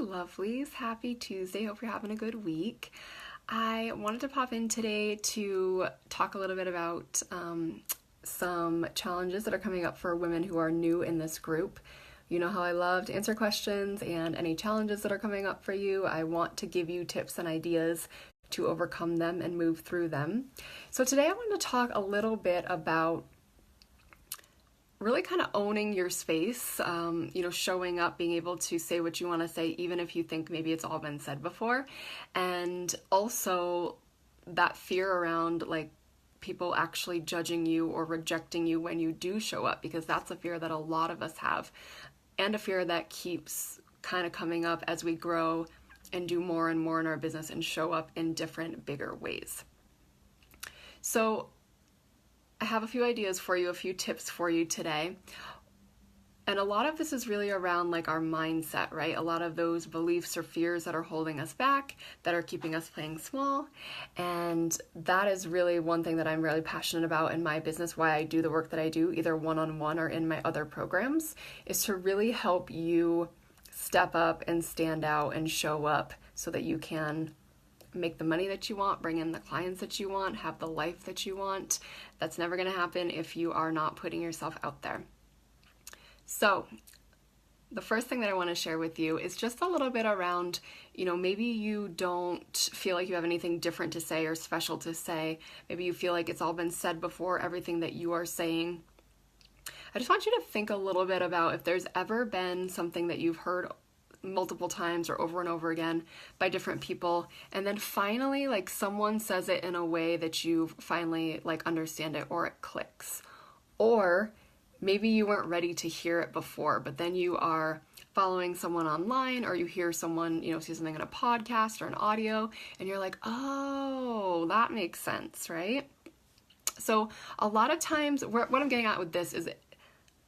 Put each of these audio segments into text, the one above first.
lovelies. Happy Tuesday. Hope you're having a good week. I wanted to pop in today to talk a little bit about some challenges that are coming up for women who are new in this group. You know how I love to answer questions and any challenges that are coming up for you. I want to give you tips and ideas to overcome them and move through them. So today I want to talk a little bit about really kind of owning your space, showing up, being able to say what you want to say, even if you think maybe it's all been said before. And also that fear around like people actually judging you or rejecting you when you do show up, because that's a fear that a lot of us have, and a fear that keeps kind of coming up as we grow and do more and more in our business and show up in different, bigger ways. So I have a few ideas for you, a few tips for you today. And a lot of this is really around like our mindset, right? A lot of those beliefs or fears that are holding us back, that are keeping us playing small. And that is really one thing that I'm really passionate about in my business, why I do the work that I do, either one-on-one or in my other programs, is to really help you step up and stand out and show up so that you can make the money that you want, bring in the clients that you want, have the life that you want. That's never going to happen if you are not putting yourself out there. So the first thing that I want to share with you is just a little bit around, maybe you don't feel like you have anything different to say or special to say. Maybe you feel like it's all been said before, everything that you are saying. I just want you to think a little bit about if there's ever been something that you've heard multiple times or over and over again by different people, and then finally like someone says it in a way that you finally like understand it, or it clicks. Or maybe you weren't ready to hear it before, but then you are following someone online, or you hear someone say something in a podcast or an audio, and you're like, oh, that makes sense, right? So a lot of times what I'm getting at with this is,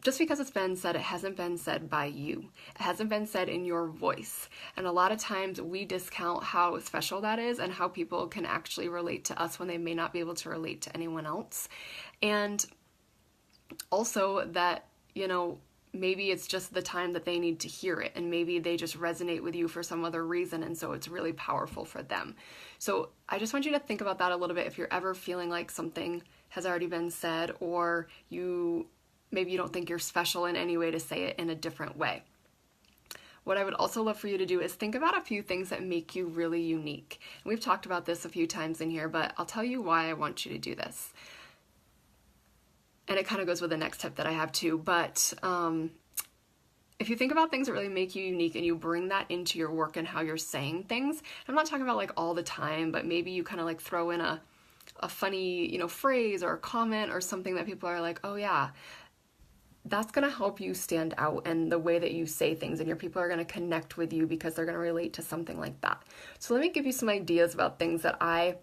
just because it's been said, it hasn't been said by you. It hasn't been said in your voice. And a lot of times we discount how special that is and how people can actually relate to us when they may not be able to relate to anyone else. And also that, maybe it's just the time that they need to hear it, and maybe they just resonate with you for some other reason, and so it's really powerful for them. So I just want you to think about that a little bit if you're ever feeling like something has already been said, or maybe you don't think you're special in any way to say it in a different way. What I would also love for you to do is think about a few things that make you really unique. And we've talked about this a few times in here, but I'll tell you why I want you to do this. And it kind of goes with the next tip that I have too. But if you think about things that really make you unique and you bring that into your work and how you're saying things, I'm not talking about like all the time, but maybe you kind of like throw in a funny, phrase or a comment or something that people are like, oh yeah, that's going to help you stand out, and the way that you say things, and your people are going to connect with you because they're going to relate to something like that. So let me give you some ideas about things that I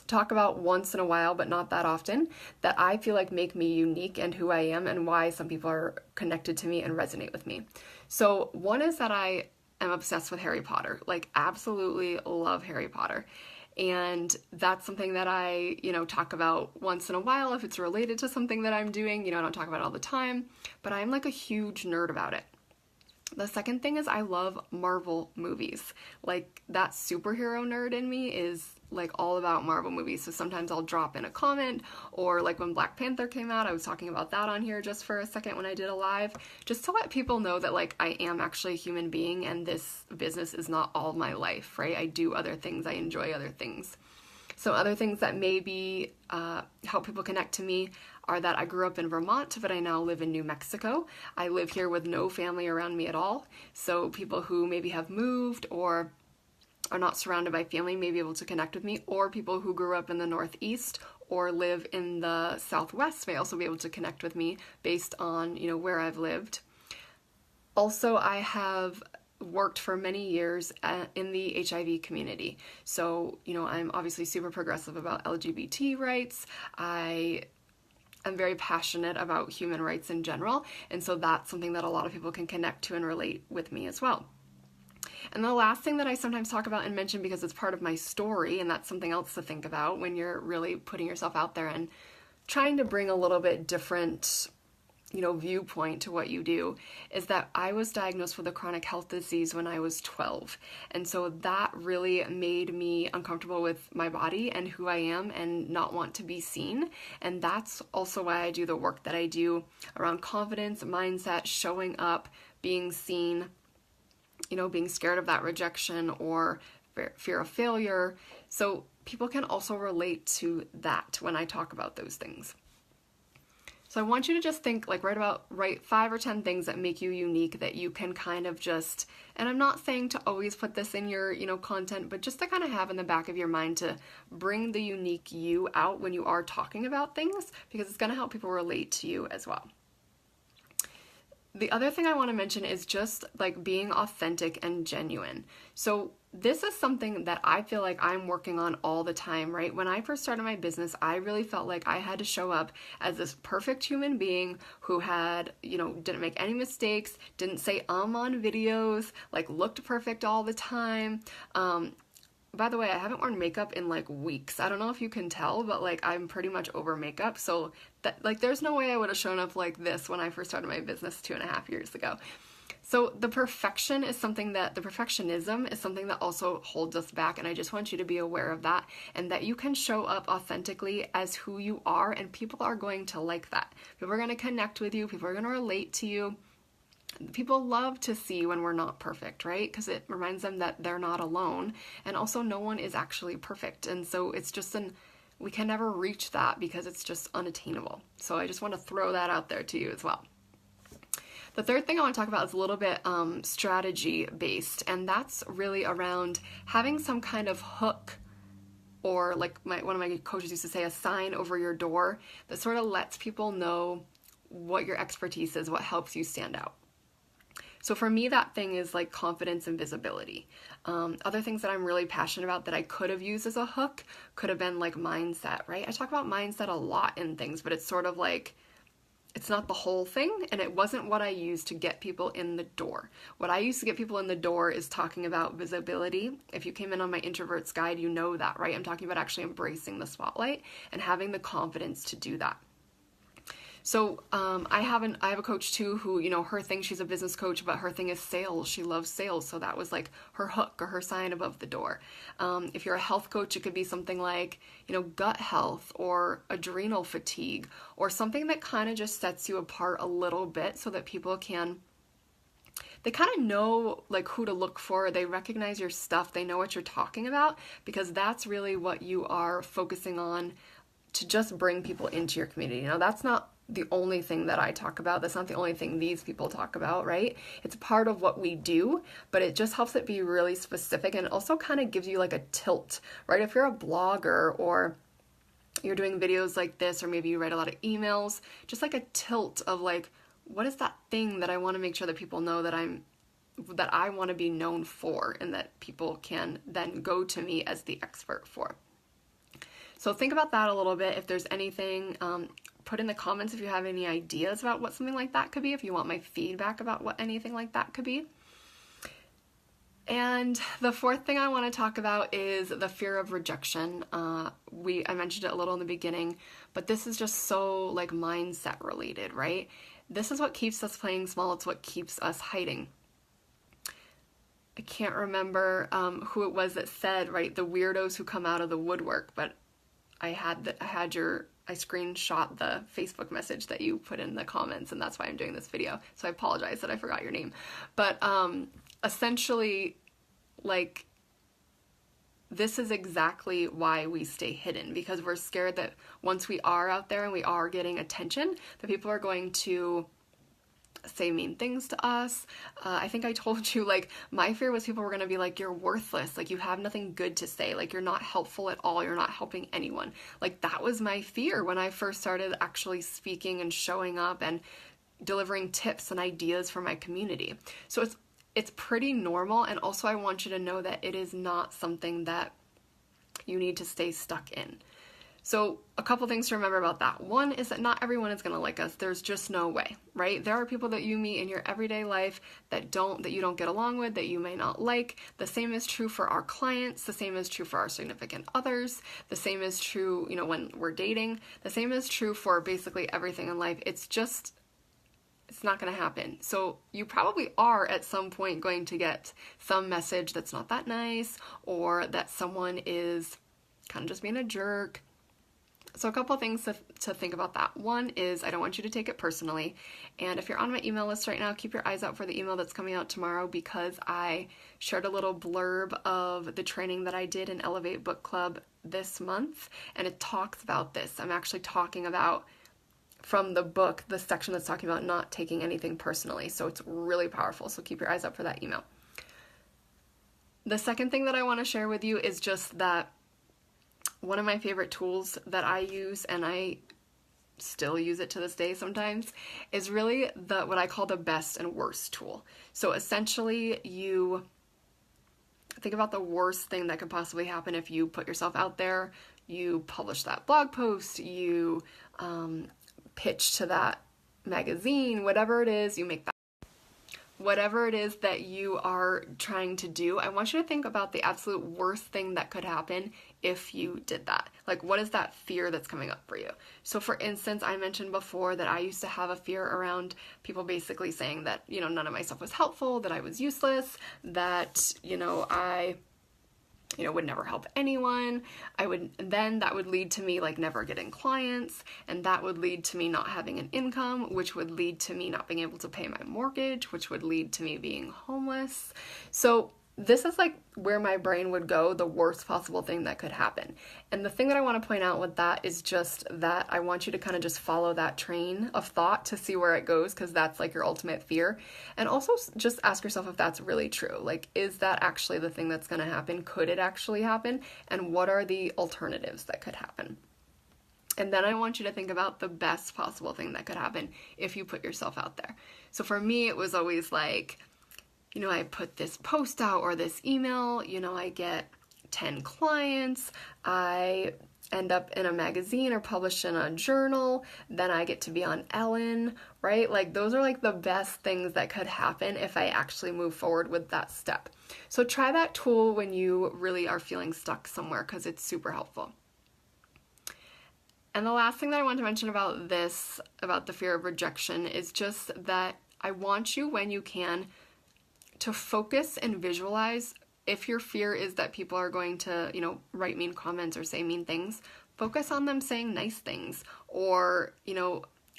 talk about once in a while, but not that often, that I feel like make me unique and who I am, and why some people are connected to me and resonate with me. So one is that I am obsessed with Harry Potter, like absolutely love Harry Potter. And that's something that I, talk about once in a while if it's related to something that I'm doing. I don't talk about it all the time, but I'm like a huge nerd about it. The second thing is I love Marvel movies. Like that superhero nerd in me is like all about Marvel movies. So sometimes I'll drop in a comment, or like when Black Panther came out, I was talking about that on here just for a second when I did a live, just to let people know that like I am actually a human being and this business is not all my life, right? I do other things. I enjoy other things. So other things that maybe help people connect to me are that I grew up in Vermont, but I now live in New Mexico. I live here with no family around me at all. So people who maybe have moved or are not surrounded by family may be able to connect with me, or people who grew up in the Northeast or live in the Southwest may also be able to connect with me based on, where I've lived. Also, I have worked for many years in the HIV community. So, I'm obviously super progressive about LGBT rights. I'm very passionate about human rights in general. And so that's something that a lot of people can connect to and relate with me as well. And the last thing that I sometimes talk about and mention, because it's part of my story, and that's something else to think about when you're really putting yourself out there and trying to bring a little bit different viewpoint to what you do, is that I was diagnosed with a chronic health disease when I was 12. And so that really made me uncomfortable with my body and who I am and not want to be seen. And that's also why I do the work that I do around confidence, mindset, showing up, being seen, being scared of that rejection or fear of failure. So people can also relate to that when I talk about those things. So I want you to just think, write 5 or 10 things that make you unique that you can kind of just, and I'm not saying to always put this in your, content, but just to kind of have in the back of your mind to bring the unique you out when you are talking about things, because it's going to help people relate to you as well. The other thing I want to mention is just being authentic and genuine. So this is something that I feel like I'm working on all the time, right? When I first started my business, I really felt like I had to show up as this perfect human being who had, didn't make any mistakes, didn't say on videos, looked perfect all the time. By the way, I haven't worn makeup in weeks. I don't know if you can tell, but I'm pretty much over makeup. So that there's no way I would have shown up like this when I first started my business 2.5 years ago. So the perfectionism is something that also holds us back. And I just want you to be aware of that, and that you can show up authentically as who you are, and people are going to like that. People are going to connect with you. People are going to relate to you. People love to see when we're not perfect, right? Because it reminds them that they're not alone. And also, no one is actually perfect. And so it's just we can never reach that because it's just unattainable. So I just want to throw that out there to you as well. The third thing I want to talk about is a little bit strategy based, and that's really around having some kind of hook, or one of my coaches used to say, a sign over your door that sort of lets people know what your expertise is, what helps you stand out. So for me, that thing is confidence and visibility. Other things that I'm really passionate about that I could have used as a hook could have been mindset, right? I talk about mindset a lot in things, but it's sort of it's not the whole thing, and it wasn't what I used to get people in the door. What I used to get people in the door is talking about visibility. If you came in on my Introvert's Guide, you know that, right? I'm talking about actually embracing the spotlight and having the confidence to do that. So I have a coach too who, her thing, she's a business coach, but her thing is sales. She loves sales. So that was her hook or her sign above the door. If you're a health coach, it could be something gut health or adrenal fatigue, or something that kind of just sets you apart a little bit so that people they kind of know who to look for. They recognize your stuff. They know what you're talking about, because that's really what you are focusing on to just bring people into your community. Now, that's not the only thing that I talk about. That's not the only thing these people talk about, right? It's part of what we do, but it just helps it be really specific, and it also kind of gives you a tilt, right? If you're a blogger or you're doing videos like this, or maybe you write a lot of emails, just a tilt of what is that thing that I want to make sure that people know that I want to be known for, and that people can then go to me as the expert for. So think about that a little bit. If there's anything, put in the comments if you have any ideas about what something like that could be, if you want my feedback about what anything like that could be. And the fourth thing I want to talk about is the fear of rejection. I mentioned it a little in the beginning, but this is just so mindset related, right? This is what keeps us playing small. It's what keeps us hiding. I can't remember who it was that said, right, the weirdos who come out of the woodwork, but I screenshot the Facebook message that you put in the comments, and that's why I'm doing this video. So I apologize that I forgot your name. But essentially, this is exactly why we stay hidden, because we're scared that once we are out there and we are getting attention, that people are going to say mean things to us. I think I told you, my fear was people were going to be you're worthless, you have nothing good to say, you're not helpful at all, you're not helping anyone. That was my fear when I first started actually speaking and showing up and delivering tips and ideas for my community. So it's pretty normal, and also I want you to know that it is not something that you need to stay stuck in. So a couple things to remember about that. One is that not everyone is going to like us. There's just no way, right? There are people that you meet in your everyday life that you don't get along with, that you may not like. The same is true for our clients. The same is true for our significant others. The same is true, when we're dating. The same is true for basically everything in life. It's just It's not going to happen. So you probably are at some point going to get some message that's not that nice, or that someone is kind of just being a jerk. So a couple things to think about that. One is, I don't want you to take it personally. And if you're on my email list right now, keep your eyes out for the email that's coming out tomorrow, because I shared a little blurb of the training that I did in Elevate Book Club this month, and it talks about this. I'm actually talking about, from the book, the section that's talking about not taking anything personally. So it's really powerful. So keep your eyes out for that email. The second thing that I want to share with you is just that one of my favorite tools that I use, and I still use it to this day sometimes, is really what I call the best and worst tool. So essentially, you think about the worst thing that could possibly happen if you put yourself out there, you publish that blog post, you pitch to that magazine, whatever it is, you make that. Whatever it is that you are trying to do, I want you to think about the absolute worst thing that could happen if you did that. Like, what is that fear that's coming up for you? So for instance, I mentioned before that I used to have a fear around people basically saying that, none of my stuff was helpful, that I was useless, that, I would never help anyone. That would lead to me never getting clients, and that would lead to me not having an income, which would lead to me not being able to pay my mortgage, which would lead to me being homeless. So this is where my brain would go, the worst possible thing that could happen. And the thing that I want to point out with that is just that I want you to kind of just follow that train of thought to see where it goes, because that's your ultimate fear. And also just ask yourself if that's really true. Is that actually the thing that's going to happen? Could it actually happen? And what are the alternatives that could happen? And then I want you to think about the best possible thing that could happen if you put yourself out there. So for me, it was always I put this post out or this email, I get 10 clients, I end up in a magazine or published in a journal, then I get to be on Ellen, right? Those are the best things that could happen if I actually move forward with that step. So try that tool when you really are feeling stuck somewhere, because it's super helpful. And the last thing that I want to mention about the fear of rejection, is just that I want you, when you can, to focus and visualize. If your fear is that people are going to, write mean comments or say mean things, focus on them saying nice things, or,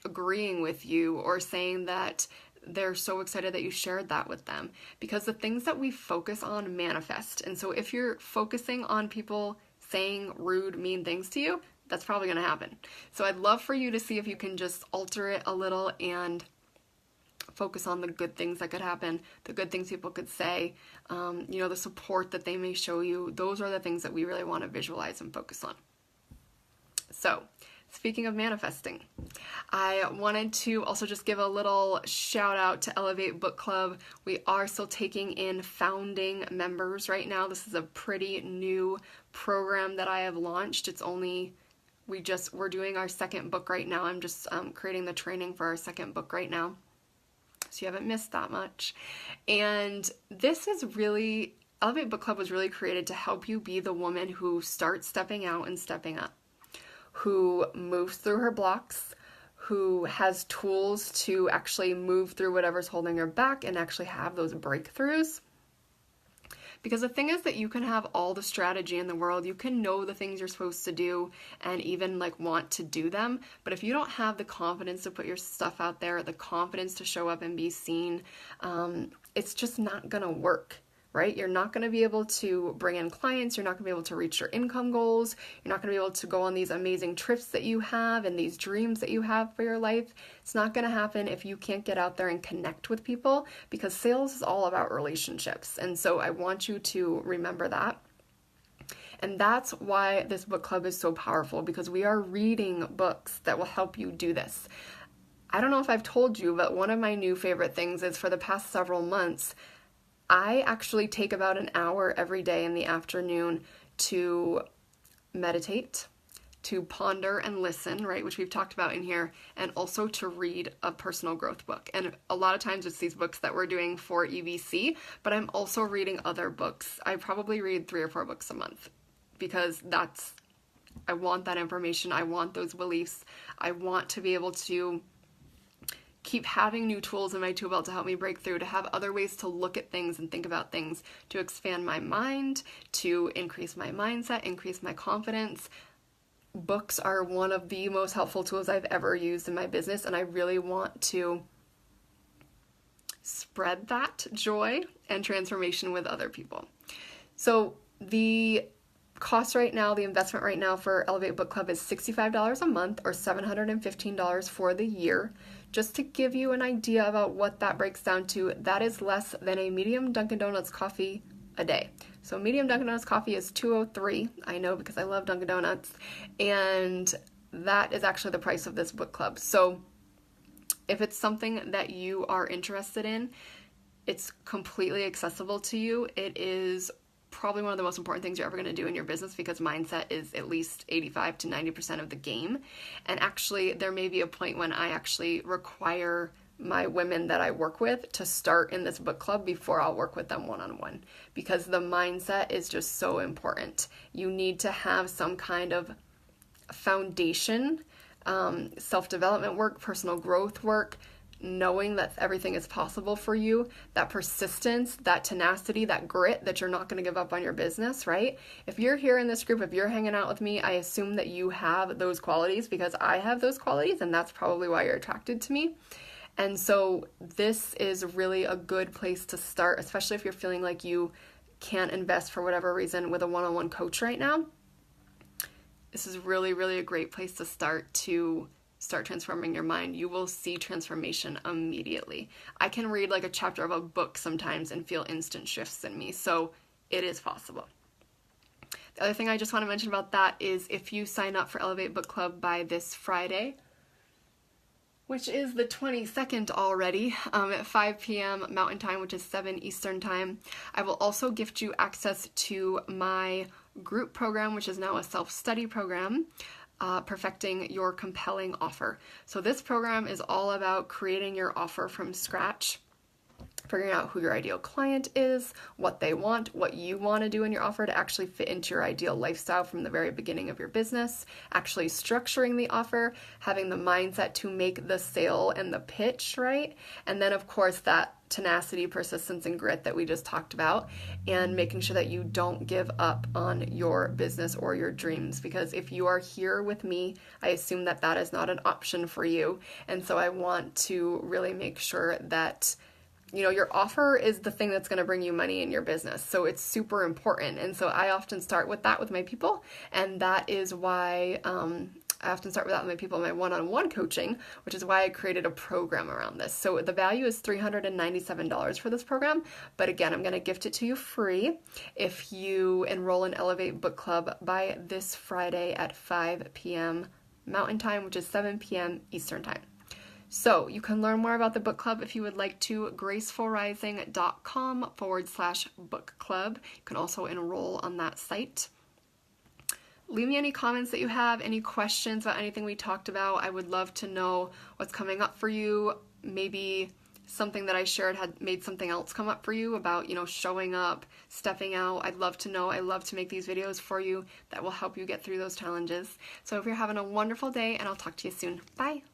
agreeing with you, or saying that they're so excited that you shared that with them. Because the things that we focus on manifest. And so if you're focusing on people saying rude, mean things to you, that's probably going to happen. So I'd love for you to see if you can just alter it a little and focus on the good things that could happen, the good things people could say, the support that they may show you. Those are the things that we really want to visualize and focus on. So, speaking of manifesting, I wanted to also just give a little shout out to Elevate Book Club. We are still taking in founding members right now. This is a pretty new program that I have launched. We're doing our second book right now. I'm just creating the training for our second book right now, so you haven't missed that much. And this is really, Elevate Book Club was really created to help you be the woman who starts stepping out and stepping up, who moves through her blocks, who has tools to actually move through whatever's holding her back and actually have those breakthroughs. Because the thing is that you can have all the strategy in the world, you can know the things you're supposed to do and even want to do them, but if you don't have the confidence to put your stuff out there, the confidence to show up and be seen, it's just not gonna work, right? You're not gonna be able to bring in clients, you're not gonna be able to reach your income goals, you're not gonna be able to go on these amazing trips that you have and these dreams that you have for your life. It's not gonna happen if you can't get out there and connect with people, because sales is all about relationships. And so I want you to remember that. And that's why this book club is so powerful, because we are reading books that will help you do this. I don't know if I've told you, but one of my new favorite things is, for the past several months, I actually take about an hour every day in the afternoon to meditate, to ponder and listen, right, which we've talked about in here, and also to read a personal growth book. And a lot of times it's these books that we're doing for EBC, but I'm also reading other books. I probably read 3 or 4 books a month, because I want that information. I want those beliefs. I want to be able to keep having new tools in my tool belt to help me break through, to have other ways to look at things and think about things, to expand my mind, to increase my mindset, increase my confidence. Books are one of the most helpful tools I've ever used in my business, and I really want to spread that joy and transformation with other people. So the cost right now, the investment right now for Elevate Book Club is $65 a month or $715 for the year. Just to give you an idea about what that breaks down to, that is less than a medium Dunkin' Donuts coffee a day. So medium Dunkin' Donuts coffee is $2.03. I know because I love Dunkin' Donuts. And that is actually the price of this book club. So if it's something that you are interested in, it's completely accessible to you. It is probably one of the most important things you're ever going to do in your business, because mindset is at least 85 to 90% of the game. And actually, there may be a point when I actually require my women that I work with to start in this book club before I'll work with them one-on-one, because the mindset is just so important. You need to have some kind of foundation, self-development work, personal growth work, knowing that everything is possible for you, that persistence, that tenacity, that grit, that you're not going to give up on your business, right? If you're here in this group, if you're hanging out with me, I assume that you have those qualities, because I have those qualities, and that's probably why you're attracted to me. And so this is really a good place to start, especially if you're feeling like you can't invest for whatever reason with a one-on-one coach right now. This is really, really a great place to start transforming your mind. You will see transformation immediately. I can read like a chapter of a book sometimes and feel instant shifts in me. So it is possible. The other thing I just want to mention about that is if you sign up for Elevate Book Club by this Friday, which is the 22nd already, at 5 p.m. Mountain Time, which is 7 Eastern Time, I will also gift you access to my group program, which is now a self-study program, Perfecting Your Compelling Offer. So this program is all about creating your offer from scratch, figuring out who your ideal client is, what they want, what you want to do in your offer to actually fit into your ideal lifestyle from the very beginning of your business, actually structuring the offer, having the mindset to make the sale and the pitch, right? And then, of course, that tenacity, persistence, and grit that we just talked about, and making sure that you don't give up on your business or your dreams, because if you are here with me, I assume that that is not an option for you. And so I want to really make sure that your offer is the thing that's going to bring you money in your business. So it's super important. And so I often start with that with my people. And that is why I often start with that with my people in my one-on-one coaching, which is why I created a program around this. So the value is $397 for this program. But again, I'm going to gift it to you free if you enroll in Elevate Book Club by this Friday at 5 p.m. Mountain Time, which is 7 p.m. Eastern Time. So you can learn more about the book club if you would like to, gracefulrising.com/book club. You can also enroll on that site. Leave me any comments that you have, any questions about anything we talked about. I would love to know what's coming up for you. Maybe something that I shared had made something else come up for you about, showing up, stepping out. I'd love to know. I love to make these videos for you that will help you get through those challenges. So if you're having a wonderful day, and I'll talk to you soon. Bye.